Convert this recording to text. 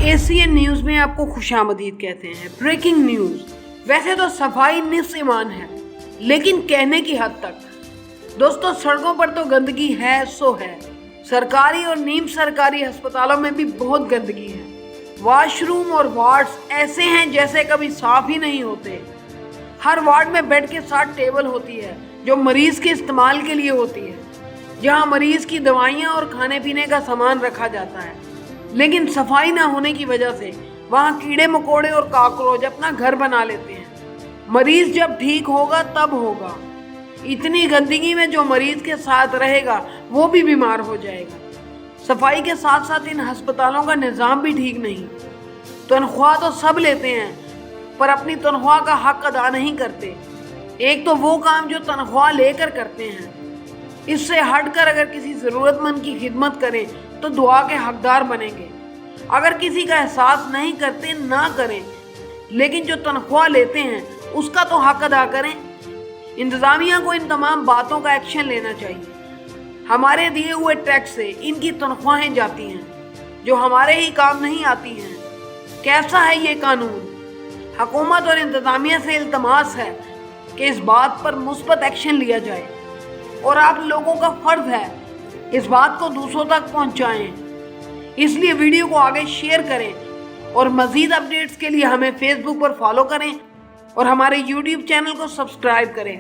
Asian news में आपको खुशामदीद कहते हैं। Breaking news. वैसे तो सफाई निस्फ ईमान है, लेकिन कहने की हद तक। दोस्तों, सड़कों पर तो गंदगी है सो है। सरकारी और नीम सरकारी अस्पतालों में भी बहुत गंदगी है। वॉशरूम और वार्ड्स ऐसे हैं जैसे कभी साफ ही नहीं होते। हर वार्ड में बेड के साथ टेबल होती है जो मरीज के इस्तेमाल के लिए होती है, जहां मरीज की दवाइयां और खाने पीने का सामान रखा जाता है। लेकिन सफाई ना होने की वजह से वहां कीड़े मकोड़े और कॉकरोच अपना घर बना लेते हैं। मरीज जब ठीक होगा तब होगा। इतनी गंदगी में जो मरीज के साथ रहेगा वो भी बीमार हो जाएगा। सफाई के साथ साथ इन अस्पतालों का निज़ाम भी ठीक नहीं। तनख्वाह तो सब लेते हैं, पर अपनी तनख्वाह का हक अदा नहीं करते। एक तो वो काम जो तनख्वाह लेकर करते हैं, इससे हटकर अगर किसी ज़रूरतमंद की खिदमत करें तो दुआ के हकदार बनेंगे। अगर किसी का एहसास नहीं करते ना करें, लेकिन जो तनख्वाह लेते हैं उसका तो हक अदा करें। इंतज़ामिया को इन तमाम बातों का एक्शन लेना चाहिए। हमारे दिए हुए टैक्स से इनकी तनख्वाहें जाती हैं जो हमारे ही काम नहीं आती हैं। कैसा है ये कानून? हुकूमत और इंतज़ामिया से इल्तमास है कि इस बात पर मुस्बत एक्शन लिया जाए, और आप लोगों का फर्ज है इस बात को दूसरों तक पहुंचाएं। इसलिए वीडियो को आगे शेयर करें और मज़ीद अपडेट्स के लिए हमें फेसबुक पर फॉलो करें और हमारे यूट्यूब चैनल को सब्सक्राइब करें।